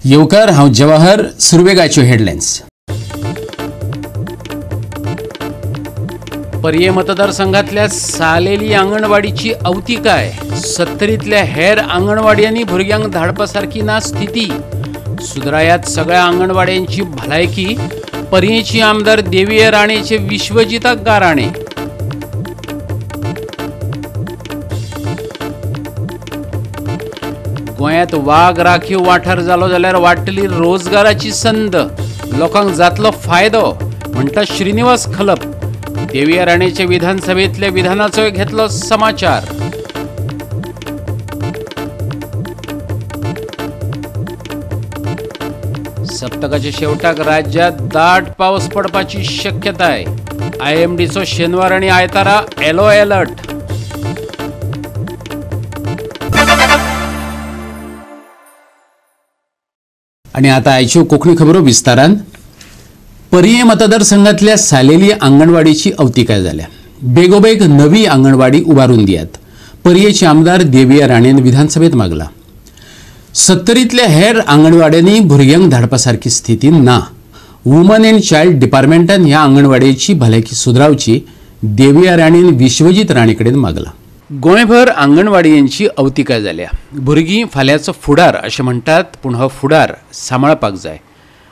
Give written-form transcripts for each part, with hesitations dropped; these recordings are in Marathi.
येवकार हांव जवाहर सुरवेगाच्यो हेडलायन्स। पर्ये मतदारसंघातल्या सालेली आंगणवाडीची अवतिकाय। 70तल्या हेर आंगणवाड्यांनी भुरग्यांक धाडपा सारकी ना स्थिती। सुधरायात सगळ्या आंगणवाड्यांची भलायकी। पर्येची आमदार देविये राणेचे विश्वजिताक गाराणे। गोंयांत वाघ राखीव वाठार जालो जाल्यार वाडटली रोजगाराची संद। लोकांक जातलो फायदो म्हणटा श्रीनिवास खलप। देविये राणेचे विधानसभेतल्या विधानाचोय घेतलो समाचार। सप्तकाच्या शेवटाक राज्यात दाट पावस पडपाची शक्यताय। IMDचो शेनवार आनी आयतारा येलो अलर्ट। आणि आता आयच्यो कोंकणी खबरो विस्तारान। पर्ये मतदारसंघातल्या सालेली आंगणवाडीची अवतिकाय जाल्या। बेगोबेग नवी आंगणवाडी उबारून दियात। पर्येचे आमदार देविये राणेन विधानसभेत मागला। 70तल्या हेर आंगणवाड्यांनी भुरग्यांक धाडपा सारकी स्थिती ना। वुमन एंड चायल्ड डिपार्टमेंटान ह्या आंगणवाडीची भलायकी सुधरावची देविये राणेन विश्वजीत राणे कडेन मागला। गोंयभर आंगणवाडींची अवतिकाय जाल्या। भुरगीं फाल्यांचो फुडार अशें म्हणटात, पूण हो फुडार सांबाळपाक जाय,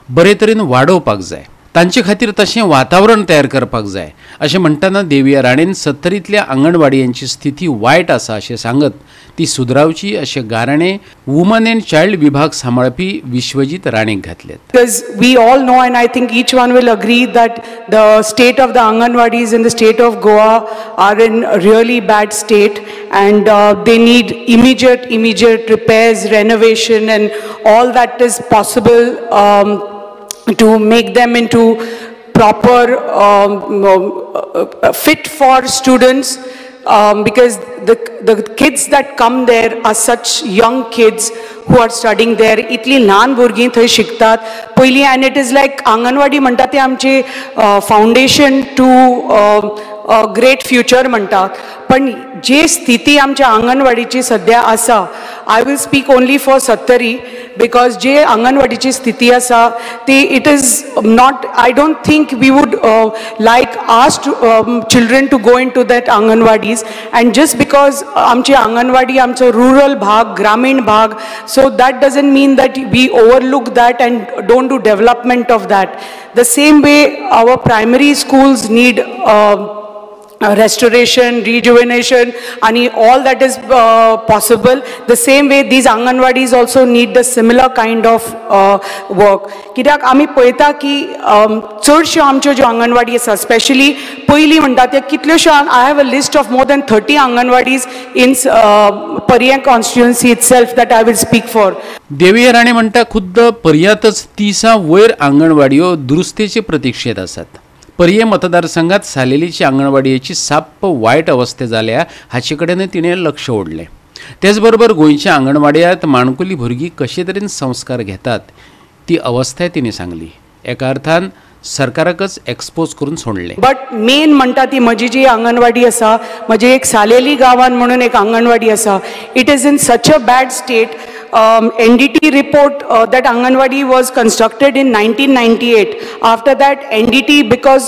बरे तरेन वाडोवपाक जाय, तांचे खातीर तशें वातावरण तयार करपाक जाय अशें म्हणटाना देविये राणेन 70तल्या आंगणवाडींची स्थिती वायट आसा अशें सांगत ती सुधरावची अशें गाराणे वुमन एंड चायल्ड विभाग सांबाळपी विश्वजीत राणेक घातलेत। Because we all know, and I think each one will agree, that the state of the Anganwadis in the state of Goa are in really bad state, and they need immediate repairs, renovation, and all that is possible to make them into proper fit for students, because the kids that come there are such young kids who are studying there. इतली ल्हान भुरगीं थंय शिकतात पयलीं, and it is like anganwadi म्हणटा ते आमचे फाउंडेशन टू ग्रेट फ्युचर म्हणटात। पण जे स्थिती आमच्या आंगणवाडीची सद्या आसा, I will speak only for Sattari, because जे आंगणवाडीची स्थिती आसा ती it is not, I don't think we would like ask children to go in to that anganwadis, and just because आमची आंगणवाडी आमचो रुरल भाग, ग्रामीण भाग, so that doesn't mean that we overlook that and don't do development of that. The same way our primary schools need restoration, rejuvenation, and all that is possible. The same way these Anganwadis also need the similar kind of work. कित्याक आमी पळयता की चडश्यो आमच्यो ज्यो आंगणवाडी आसा, स्पेशली पयलीं म्हणटा ते कितल्योश्यो, I have a list of more than 30 anganwadis in Parye constituency itself that I will speak for. Deviya Rane म्हणटा खुद्द पर्यातच 30 वयर आंगणवाडयो दुरुस्तेचे प्रतीक्षेत आसात। पर्ये मतदारसंघात सालेलीची आंगणवाडीची साप्प वायट अवस्थे जाल्या हाचे कडेन तिणें लक्ष ओडलें। तेच बरोबर गोंयच्या आंगणवाड्यांत माणकुली भुरगीं कशे तरेन संस्कार घेतात ती अवस्थाय तिणें सांगली। एका अर्थान सरकाराकच एक्सपोज करून सोडलें। बट मेन म्हणटा ती म्हजी जी आंगणवाडी आसा, म्हजी एक सालेली गांवान म्हणून एक आंगणवाडी आसा, it is in such a bad state. NDT report that Anganwadi was constructed in 1998. After that, NDT, because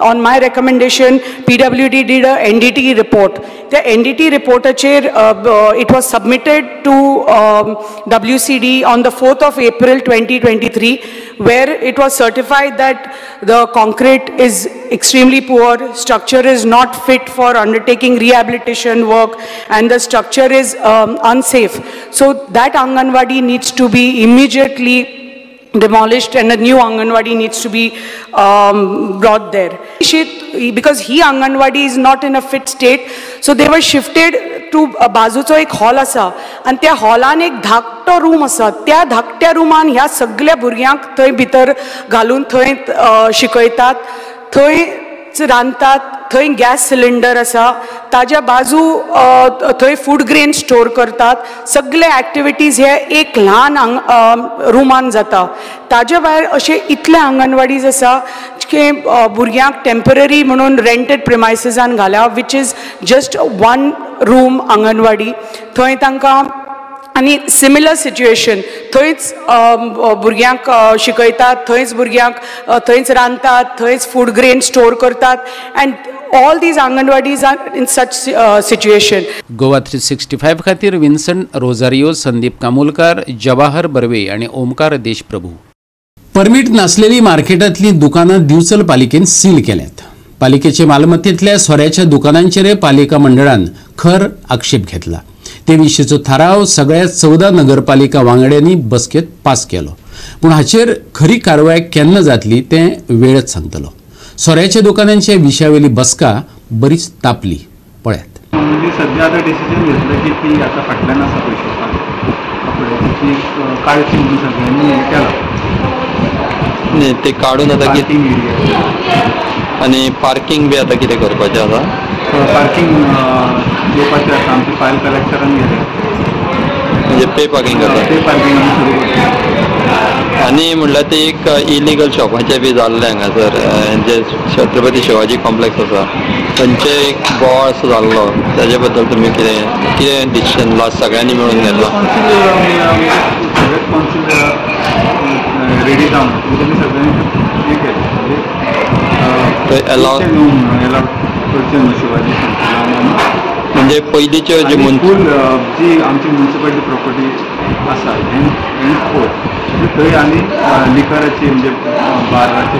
on my recommendation, PWD did a NDT report. The NDT report it was submitted to WCD on the 4th of April 2023, where it was certified that the concrete is extremely poor, structure is not fit for undertaking rehabilitation work, and the structure is unsafe. So that Anganwadi needs to be immediately demolished, and a new Anganwadi needs to be brought there. Because Anganwadi is not in a fit state, so they were shifted to बाजूचो एक हॉल आसा, आणि त्या हॉलान एक धाकटो रूम आसा. त्या धाकट्या रुमान ह्या सगळ्या भुरग्यांक थंय भितर घालून थंय शिकयतात, थंयच रांदतात, थंय गॅस सिलिंडर आसा, ताज्या बाजू थंय फूड ग्रेन स्टोर करतात. सगळे ॲक्टिविटीज हे एक ल्हान रुमान जाता. ताज्या भायर अशे इतले आंगणवाडीज आसा की भुरग्यांक टेम्पररी म्हणून रेंटेड प्रिमायसिसान घाल्या, which is just one room anganwadi. थंय तांकां आनी सिमिलर सिच्युएशन थंयच भुरग्यांक शिकयतात, थंयच भुरग्यांक थंयच रांदतात, थंयच फूड ग्रेन स्टोर करतात and all these Anganwadis are in such situation. Goa 365 खातीर विन्संट रोजारियो, संदीप कामोलकार, जवाहर बर्वे आणि ओमकार देशप्रभू. परमीट नासलेली मार्केटांतली दुकानां दिवचल पालिकेन सील केल्यात. पालिकेचे मालमत्तेतल्या सोऱ्याच्या दुकानांचेर पालिका मंडळान खर आक्षेप घेतला. ते विशींचो थाराव सगळ्या 14 नगरपालिका वांगड्यांनी बसकेत पास केलो. पूण हाचेर खरी कारवाय केन्ना जातली तें वेळच सांगतलो. सोऱ्याच्या दुकानांच्या विशयावेली बसका बरीच तापली. पळयात. म्हणजे सध्या आता डिसिजन घेतलं की ती आता फाटल्यान आसा पयशे कपड्याची काळची म्हणून सगळ्यांनी हे केला ते काढून आता किती एरिया आणि पार्किंग बी आता कितें करपाचें आसा. पार्किंग येवपाचें आसा. आमचे फायल कलेक्टरान गेले म्हणजे पे पार्किंग करता. ते पार्किंग आमी सुरू करता. आणि म्हणल्यार ते एक इलिगल शॉपांचे बी जाल्ले हांगासर जे छत्रपती शिवाजी कॉम्प्लेक्स आसा थंयचे एक बोवाळ असो जाल्लो. ताजे बद्दल तुमी कितें डिसिजन लास्ट सगळ्यांनी मेळून घेतला. रेडी जावन तेमी सगळ्यांनी हे केलें थंय अलाव करचें न्हू शिवाजी म्हणजे पयलींच्यो जे फूल जी आमची म्युनिसिपालिटी प्रॉपर्टी आसा एंड फोर्थ थंय आनी लिकराची म्हणजे बाराची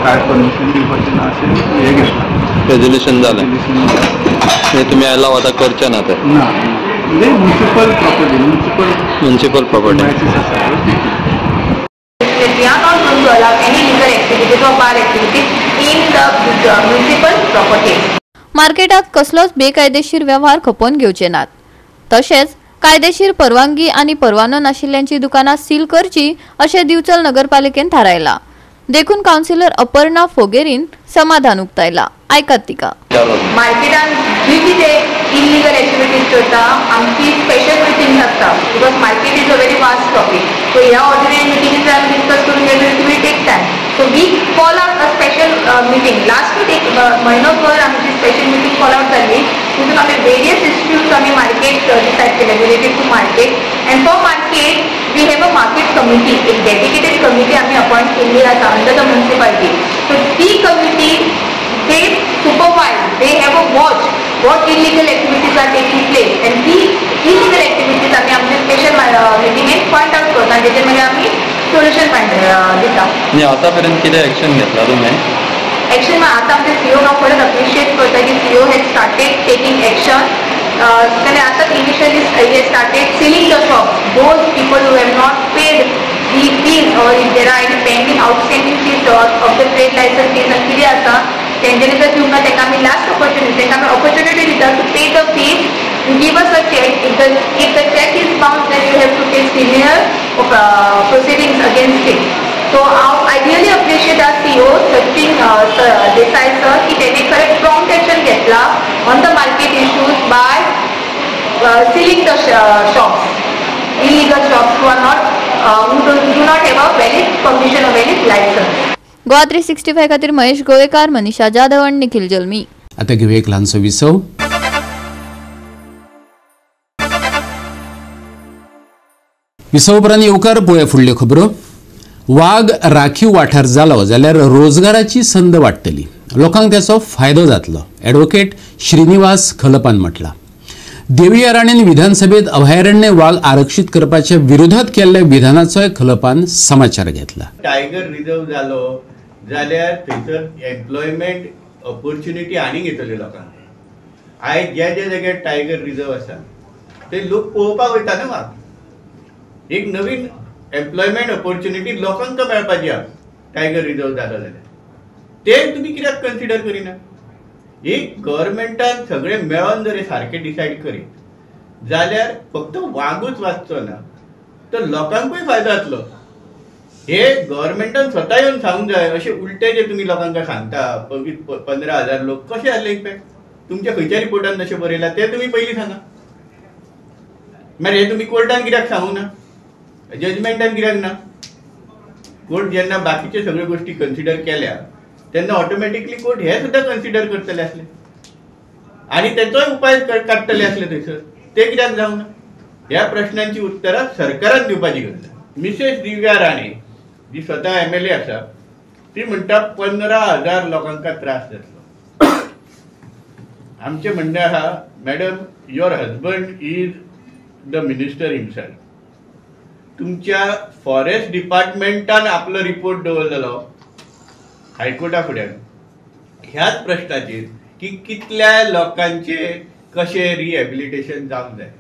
काय परमिशन दिवपाचें ना अशें हें घेतलां. रेजोल्युशन जालें म्हणजे तुमी अलाव आतां करचे ना ते ना म्हणजे municipal property We are not going to allow any legal activities or bar activities in the municipal property. मार्केटात कसलोच बेकायदेशीर व्यवहार खपोवन घेवचे नात. तशेंच कायदेशीर परवानगी आणि परवानो नाशिल्ल्यांची दुकानां सील करची अशें दिवचल नगरपालिकेन थारायला. देखून कावन्सिलर अपर्णा फोगेरीन समाधान उक्तायला. आयकात तिका. मार्केटान जी कितें इलिगल एक्टिविटीज करता आमची स्पेशल मिटींग आसता because market is a very vast topic. So ह्या ऑर्डिनरी मिटींगेस आमी डिस्कस करून घेतली it will take time. So we call out a special meeting. Last week एक म्हयनोभर आमची स्पेशल मिटींग कॉल आउट जाल्ली. तितून आमी वेरियस इश्यूज आमी मार्केट डिसायड केले related to market and for market we have a market committee. एक डेडिकेटेड कमिटी आमी अपॉइंट केल्ली आसा अंडर द म्युनिसिपालिटी. सो ती committee they supervise, they have a watch what illegal activities are taking place and the illegal activities आम्ही आमचे स्पेशल मिटिंगेत पॉइंट आउट करता आणि त्याच्यामध्ये आम्ही सोल्युशन दिता. आणि आतापर्यंत कितें एक्शन घेतला तुम्ही. एक्शन आता आमचे सीओ हांव परत अप्रिशिएट करता की CO has started taking action. त्याने आता इनिशियली हे started ceiling the shop. Those people who have not paid the fees or if there are any pending outstanding fees of the trade license fees and कितें आसा तेंच्यांनी जर दिवंक ना तेका आमी लास्ट opportunity दिता to pay the fees. Give us a check. If the check is bounced then you have to take senior proceedings against it. So I really appreciate our CEO Sachin Desai sir की त्याने खरे prompt action घेतला on the market issues by sealing the shops, illegal shops who are not who do not have a valid permission or valid license. Goa 365 खातीर महेश गोवेकार, मनीषा जाधव आणि निखिल जल्मी. आता घेऊ एक ल्हानसो विसव. विसव उपरांत येवकार पळोवया फुडल्यो खबरो. वाघ राखीव वाठार जालो जाल्यार रोजगाराची संद वाडटली. लोकांक त्याचो फायदो जातलो. एडवोकेट श्रीनिवास खलपान म्हटला. देवळिया राणेन विधानसभेत अभयारण्य वाघ आरक्षित करपाच्या विरोधात केल्ल्या विधानाचोय खलपान समाचार घेतला. टायगर रिझर्व जालो जाल्यार थंयसर एम्प्लॉयमेंट ऑपॉर्च्युनिटी आनीक येतली लोकांक. आयज ज्या ज्या जाग्यार टायगर रिझर्व आसा ते लोक पळोवपाक वयता न्हू वाघ. एक नवीन एम्प्लॉयमेंट ऑपॉर्च्युनिटी लोकांक मेळपाची आहा टायगर रिझर्व जालो जाल्यार. ते तुमी कित्याक कन्सिडर करिना. एक गव्हर्मेंटान सगळे मेळोन जर सारखे डिसायड करीत जाल्यार फक्त वागूच वाचचो ना तर लोकांकूय फायदो जातलो. हे गव्हर्मेंटान स्वता येवन सांगूंक जाय. अशें उलटे जे तुमी लोकांक सांगता 15,000 लोक कशें जाले इम्पॅक्ट. तुमच्या खंयच्या रिपोर्टान तशें बरयलां ते तुमी पयलीं सांगा. मागीर हे तुमी कोर्टान कित्याक सांगूंक ना. जजमेंटान कित्याक ना. कोर्ट जेन्ना बाकीचे सगळ्यो गोष्टी कन्सिडर केल्या तेन्ना ऑटोमॅटिकली कोर्ट हे सुद्धा कन्सिडर करतले असले आणि त्याचोय उपाय काडटले असले थंयसर. ते कित्याक जावंक ना. ह्या प्रश्नांची उत्तरां सरकारान दिवपाची गरज आसा. मिसेस दिव्या राणे जी स्वता MLA आसा ती म्हणटा 15,000 लोकांका त्रास जातलो. आमचे म्हणणें आहा madam, your husband is the minister himself. तुमच्या फॉरेस्ट डिपार्टमेंटान आपलो रिपोर्ट दवरलेलो हायकोर्टा फुड्यान ह्याच प्रश्नाचेर की कितल्या लोकांचे कशें रिहॅबिलिटेशन जावंक जाय.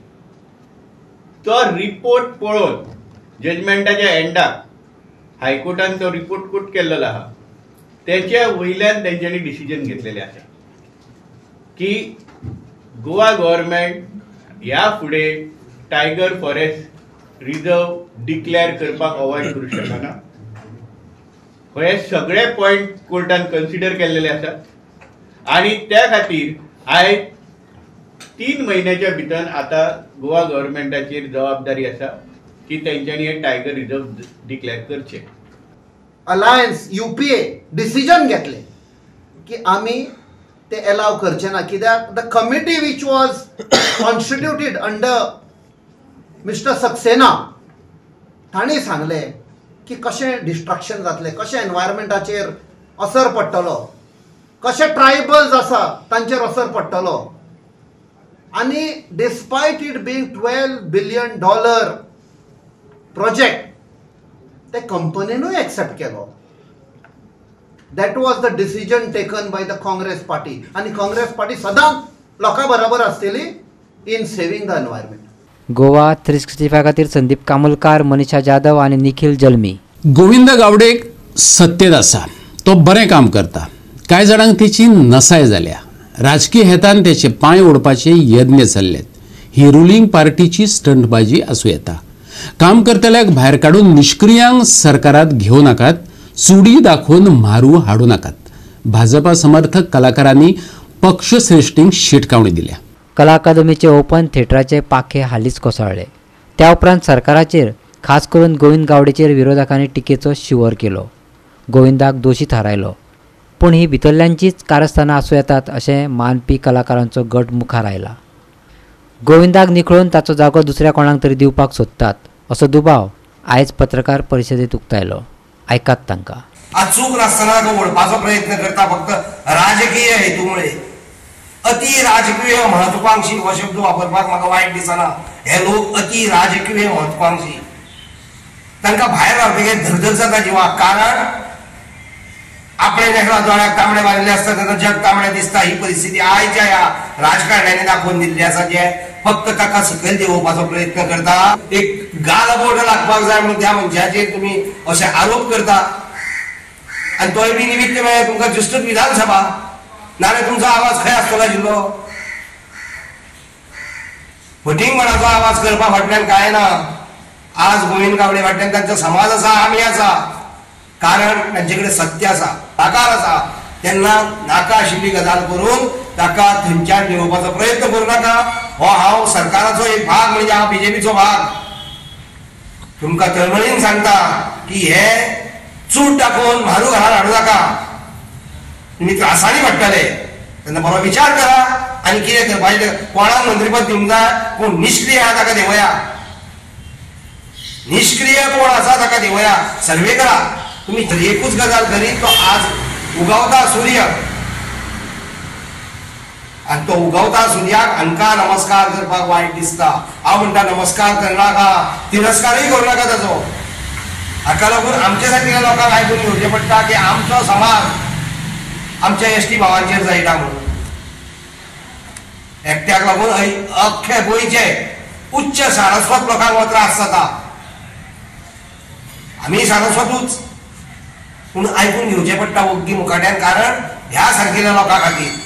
तो रिपोर्ट पळोवन जजमेंटाच्या एंडाक हायकोर्टान तो रिपोर्ट कोट केल्लो आहा. त्याच्या वयल्यान तेंच्यांनी डिसिजन घेतलेले आसा की गोवा गव्हर्मेंट ह्या फुडें टायगर फॉरेस्ट रिजर्व डिक्लेअर करपाक अवॉइड करूंक शकना. हे सगळे पॉयंट कोर्टान कन्सिडर केल्लेले आसात आणि त्या खातीर आयज 3 म्हयन्याच्या भितर आता गोवा गव्हर्मेंटाचेर जबाबदारी आसा की तेंच्यांनी हे टायगर रिजर्व डिक्लेअर करचे. अलायन्स UPA डिसिजन घेतले की आमी ते अलाव करचे ना. कित्याक the committee which was constituted under mister Saxena तांणी सांगले की कशें डिस्ट्रक्शन जातलें, कशें एनवायरमेंटाचेर असर पडटलो, कशें ट्रायबल्स आसा तांचेर असर पडटलो. आणि डिस्पायट इट बीइंग $12 बिलियन प्रोजेक्ट ते कंपनीनूय एक्सेप्ट केलो. That was the decision taken by the Congress party. आणि काँग्रेस पार्टी सदांच लोकां बरोबर आसतली in saving the environment. Goa 365 खातीर संदीप कामुलकार, मनीषा जाधव आणि निखिल जल्मी. गोविंद गावडेक सत्तेत आसा, तो बरें काम करता. कांय जाणांक तेची नसाय जाल्या. राजकीय हेतान त्याचे पांय ओडपाचे यत्न चल्लेत. ही रुलिंग पार्टीची स्टंटबाजी आसूं येता. काम करतल्याक भायर काडून निष्क्रियांक सरकारात घेवं नाकात, चुडी दाखोवन मारू हाडू नाकात. भाजपा समर्थक कलाकारांनी पक्षश्रेष्ठींक शिटकावणी दिल्या. कला अकादमीचे ओपन थिएटराचे पाखे हालींच कोसळ्ळे. त्या उपरांत सरकाराचेर, खास करून गोविंद गावडेचेर विरोधकांनी टिकेचो शिवर केलो. गोविंदाक दोशी थारायलो. पूण ही भितरल्यांचीच कारस्थानां आसूं येतात अशें मानपी कलाकारांचो गट मुखार आयला. गोविंदाक निखळून ताचो जागो दुसऱ्या कोणाक तरी दिवपाक सोदतात असो दुबाव आयज पत्रकार परिशदेंत उक्तायलो. आयकात तांकां. अचूक नासतना ओडपाचो प्रयत्न करता फक्त राजकीय हेतूमुळे. अति राजकीय महत्वाकांक्षी हो शब्द वापरपाक म्हाका वायट दिसना. हे लोक अति राजकीय महत्वाकांक्षी तांकां भायर रावतकीर धरधर जाता जिवाक. कारण आपले नेहरा दोळ्याक तांबडे मारिल्ले आसता तेन्ना जग तांबडे दिसता. ही परिस्थिती आयच्या ह्या राजकारण्यांनी दाखोवन दिल्ली आसा जे फक्त ताका सकयल देंवोवपाचो प्रयत्न करता. एक गालबोट लागपाक जाय म्हणून त्या मनशाचेर तुमी अशे आरोप करता. आनी तोय बी निमित्त मेळ्ळे तुमकां ज्येष्ठ विधानसभा, नाल्यार तुमचो आवाज खंय आसतलो आशिल्लो. फटींगपणाचो आवाज करपा फाटल्यान कांय ना. आज गोविंद गावडे फाटल्यान तांचो समाज आसा, आमी आसा. कारण तांचे कडेन सत्य आसा, ताकार आसा. तेन्ना नाका आशिल्ली गजाल करून ताका थंयच्यान देंवोवपाचो प्रयत्न करूं नाका. हो हांव सरकाराचो एक भाग म्हणजे हांव BJPचो भाग तुमकां तळमळीन सांगता की हे चूट टाकून म्हारू घरान हाडूं नाका. तुमी त्रासांनी पडटले तेन्ना बरो विचार करा आनी कितें करपाचें. कोणाक मंत्रीपद दिवंक जाय, कोण निश्क्रीय आहा ताका देंवया. निष्क्रिय कोण आसा ताका देंवया. सर्वे करा. तुम्ही एकूच गजाल करीत तो आज उगवता सूर्य आणि तो उगवता सूर्याक अनका नमस्कार करपाक वायट दिसता. हांव म्हणटा नमस्कार करनाका, तिरस्कारय करूं नाका ताचो. हाका लागून आमचे सारकेल्या लोकांक आयकून घेवचें पडटा की आमचो समाज आमच्या एसटी भावांचेर जायटा म्हणून. एकट्याक लागून अख्खे गोंयचे उच्च सारस्वत लोकांक हो त्रास जाता. आमी सारस्वतूच पूण आयकून घेवचें पडटा ओग्गी मुखाट्यान. कारण ह्या सारकेल्या लोकां खातीर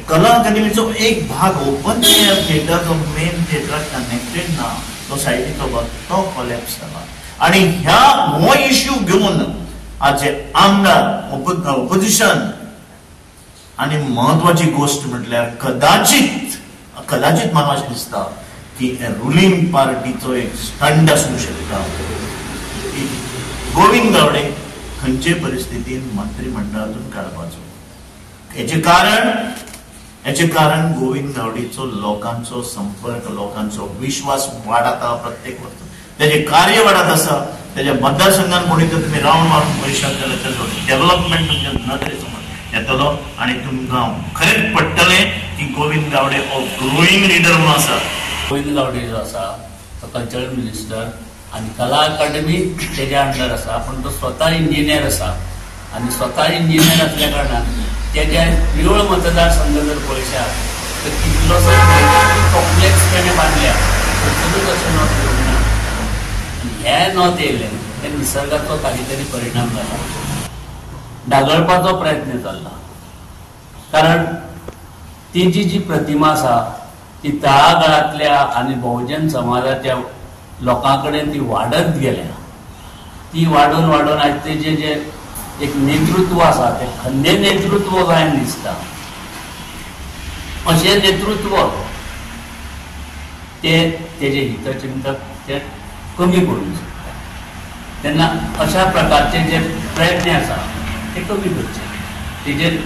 कला अकादमीचो एक भाग ओपन थिएटर जो मेन थिएटराक कनेक्टेड ना तो सायडीचो तो कोलॅप्स जाला. आणि हो इश्यू घेऊन आज जे आमदार ऑपोजिशन आणि महत्वाची गोष्ट म्हटल्यार कदाचित म्हाका अशें दिसता की रुलिंग पार्टीचो एक स्टंट आसूंक शकता. गोविंद गावडे खंयचे परिस्थितीन मंत्रिमंडळातून काडपाचो. हेचे कारण याचे कारण गोविंद गावडेचो लोकांचो संपर्क, लोकांचो विश्वास वाडता प्रत्येक वर्स. त्याचे कार्य वाडत आसा. त्याच्या मतदारसंघात कोणी तर तुम्ही रावंड मारून पळयशात जाल्यार त्याचो डेव्हलपमेंट तुमच्या नदरेचो येतलो आनी तुमकां खरेंच पडटलें की गोविंद गावडे हो ग्रोईंग लिडर म्हणून आसा. गोविंद गावडे जो आसा तो कल्चरल मिनिस्टर आनी कला अकादमी तेज्या अंडर आसा, पण तो स्वता इंजिनियर आसा आनी स्वता इंजिनियर असल्या कारणान तेज्या पिवळ मतदारसंघ जर पळयशात तर कितलोसो कॉम्प्लेक्स तेणें बांदल्या खंयचोच अशें नॉट येवंक ना. हे नॉट येयलें ते निसर्गाचो काही तरी परिणाम जाला. डागळपाचो प्रयत्न जाल्ला कारण तेजी जी प्रतिमा आसा ती तळागाळातल्या आनी बहुजन समाजाच्या लोकां कडेन ती वाडत गेल्या. ती वाडून वाडून आज तेजे जे एक नेतृत्व आसा ते खंदे नेतृत्व जायन दिसता. अशें नेतृत्व ते तेजे हितचिंतक ते कमी करून शकता. तेन्ना अशा प्रकारचे जे प्रयत्न आसा ते कमी करचे, तेजेर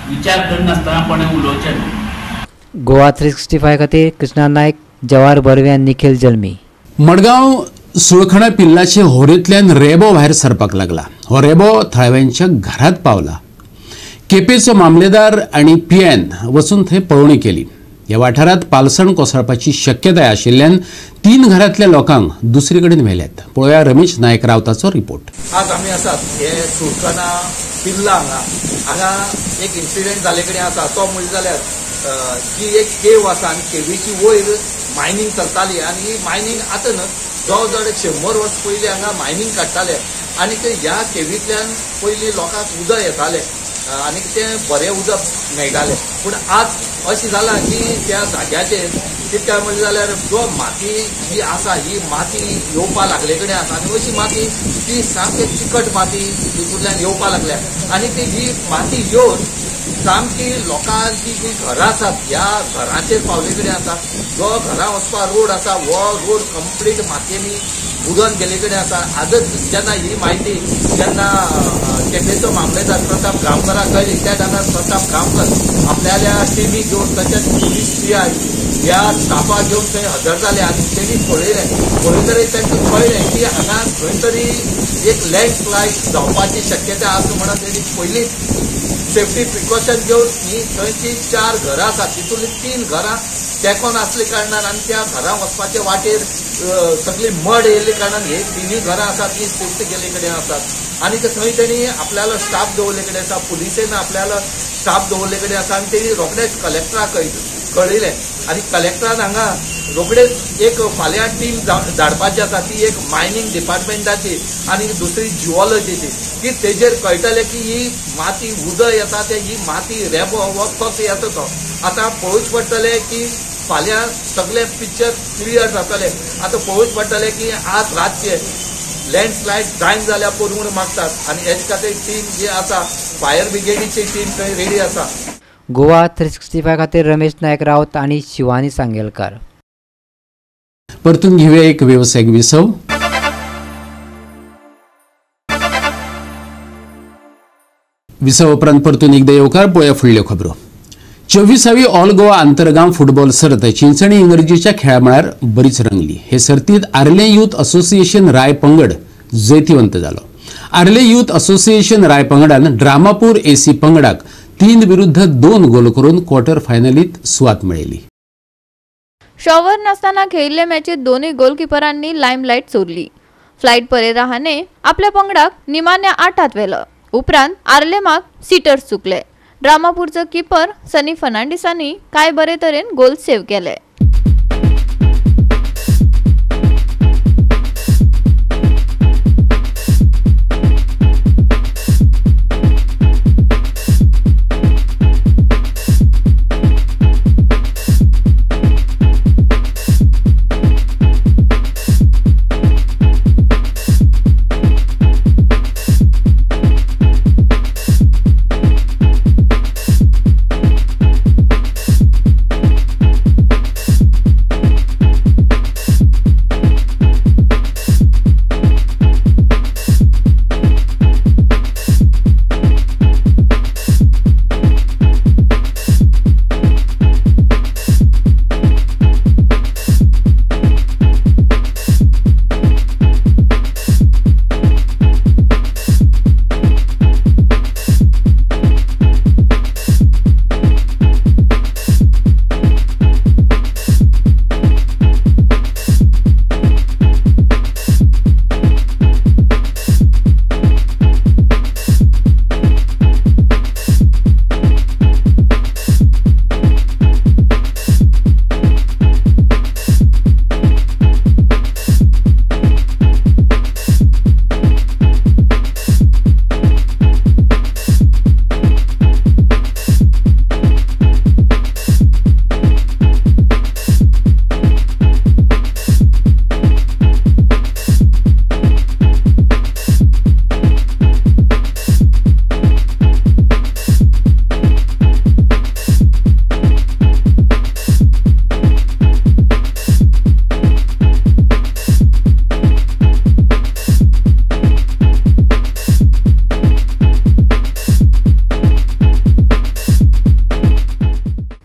विचार करनासतना कोणें उलोवचें न्हू. गोवा 365 खातीर कृष्णा नायक, जवाहर बर्वे आनी निखिल जल्मी. मडगांव सुळखणा पिल्लाचे होरेंतल्यान रेबो भायर सरपाक लागला. हो रेबो थळाव्यांच्या घरात पावला. केपेचो मामलेदार आनी पीएन वचून थंय पळोवणी केली. ह्या वाठारांत पालसण कोसळपाची शक्यताय आशिल्ल्यान 3 घरांतल्या लोकांक दुसरे कडेन व्हेल्यात. पळोवया रमेश नायक रावताचो रिपोर्ट. आज आमी आसात हे सुळखणा पिल्ला हांगा एक इन्सिडेंट जाले कडेन आसा. तो म्हणजे जाल्यार की एक केव आसा आनी केवीची वयर मायनिंग चलताली आनी मायनिंग आतां न्हू जवळ जवळ 100 वर्स पयलीं हांगा मायनिंग काडटाले आनी ह्या केवींतल्यान पयलीं लोकांक उदक येतालें आनी तें बरें उदक मेळटालें. पूण आज अशें जालां की त्या जाग्याचेर कितें म्हणजे जाल्यार जो माती जी आसा ही माती येवपा लागले कडेन आसा आनी अशी माती ती सामकी चिकट माती तितूंतल्यान येवपा लागल्या आनी ती ही माती येवन सामकी लोकांची जी घरां आसात ह्या घरांचेर पावले कडेन आसा. जो घरां वचपा रोड आसा हो रोड कंप्लीट मातयेनी बुडोवन गेले कडेन आसा. आजच जेन्ना ही म्हायती जेन्ना केपेचो मामलेदार प्रताप गांवकाराक कळ्ळी त्या टायमार प्रताप गांवकर आपल्याल्या टिमी घेवन तशेंच पुलीस PI ह्या स्टाफाक घेवन थंय हजर जाले आनी तेणी पळयतरी तांकां कळ्ळें की हांगा खंय तरी एक लँडस्लायड जावपाची शक्यताय आसा म्हणून तेणी पयलींच सेफ्टी प्रिकॉशन घेवन ही थंयची 4 घरां आसात तितूंतली 3 घरां तेंकोन आसले कारणान आनी त्या घरां वचपाचे वाटेर सगळी मड येयल्ले कारणान हे 3 घरां आसात ती शिफ्ट केल्ले कडेन आसात आनी थंय तेणी आपल्यालो स्टाफ दवरले कडेन आसा. पुलिसेन आपल्यालो स्टाफ दवरले कडेन आसा आनी तेणी रोखडेच कलेक्टराक कळयलें आनी कलेक्टरान हांगा रोखडेच एक फाल्यां टीम धाडपाची आसा. ती एक मायनिंग डिपार्टमेंटाची आनी दुसरी जिओलॉजीची की तेजेर कळटलें की ही माती उदक येता ते ही माती रेबो हो कसो येता तो. आतां पळोवच पडटलें की फाल्यां सगळे पिक्चर क्लियर जातले. आतां पळोवच पडटलें की आज रातचे लँडस्लायड जायन जाल्यार पळोवंक मागतात आनी हेजे खातीर टीम जी आसा फायर ब्रिगेडीची टीम थंय रेडी आसा. गोवा 365 खातीर रमेश नायक रावत आनी शिवानी सांगेलकार. परतून घेऊया एक व्यावसायिक विसव. विसव उपरांत परतून एकदा येवकार. पळोवया फुडल्यो खबरो. 24वी ऑल गोवा आंतरगांव फुटबॉल सर्त चिंचणी इंगर्जीच्या खेळामळार बरीच रंगली. हे सर्तीत आर्ले यूथ असोसिएशन राय पंगड जैतिवंत जालो. आर्ले यूथ असोसिएशन राय पंगडान ड्रामापूर AC पंगडाक 3-2 गोल करून क्वार्टर फायनलीत सुवात मेळयली. शॉवर नासतना खेळिल्ले मॅचीत दोनूय गोलकीपरांनी लायमलायट चोरली. फ्लायट परेरा हाणें आपल्या पंगडाक निमाण्या 8 व्हेलं. उपरांत आर्लेमाक सिटर्स चुकले. ड्रामापूरचो किपर सनी फर्नांडिसांनी काय बरे तरेन गोल सेव्ह केले.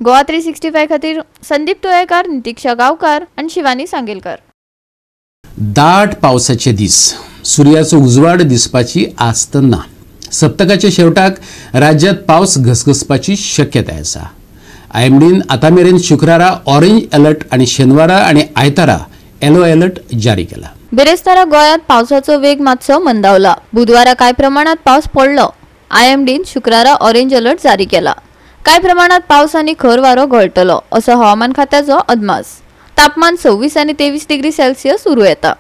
गोवा 365 खातीर संदीप तुळेकार, नितीक्षा गांवकार आनी शिवानी सांगेलकर. दाट पावसाचे दीस, सूर्याचो उजवाड दिसपाची आस्त ना. सप्तकाच्या शेवटाक राज्यात पावस घसघसपाची शक्यताय आसा. IMDन आतां मेरेन शुक्रारा ऑरेंज अलर्ट आनी शेनवारा आनी आयतारा येलो अलर्ट जारी केला. बेरेस्तारा गोंयांत पावसाचो वेग मातसो मंदावला. बुधवारा कांय प्रमाणात पावस पडलो. IMDन शुक्रारा ऑरेंज अलर्ट जारी केला. कांय प्रमाणात पावस आनी खर वारो गळटलो असो हवामान खात्याचो अदमास. तापमान 26 आनी 23 डिग्री सेल्सियस उरूं येता.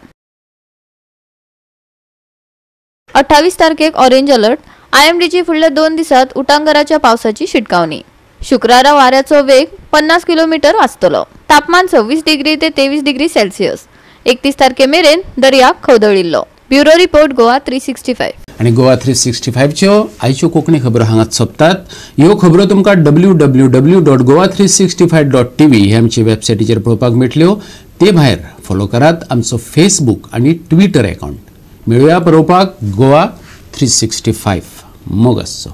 28 तारखेक ऑरेंज अलर्ट. IMDची फुडल्या 2 दिसांत उटंगराच्या पावसाची शिटकावणी. शुक्रारा वाऱ्याचो वेग 50 किलोमीटर आसतलो. तापमान 26 डिग्री ते 23 डिग्री सेल्सियस. 31 तारखे मेरेन दर्याक खवदळिल्लो. Bureau report Goa 365. आणि गोवा 365च्यो आयच्यो कोंकणी खबरो हांगाच सोंपतात. ह्यो खबरो तुमकां www.goa365.tv हे आमचे वेबसायटीचेर पळोवपाक मेळटल्यो. ते भायर फॉलो करात आमचो फेसबूक आनी ट्विटर अकाउंट. मेळुया पळोवपाक गोवा 365. मोग आसचो.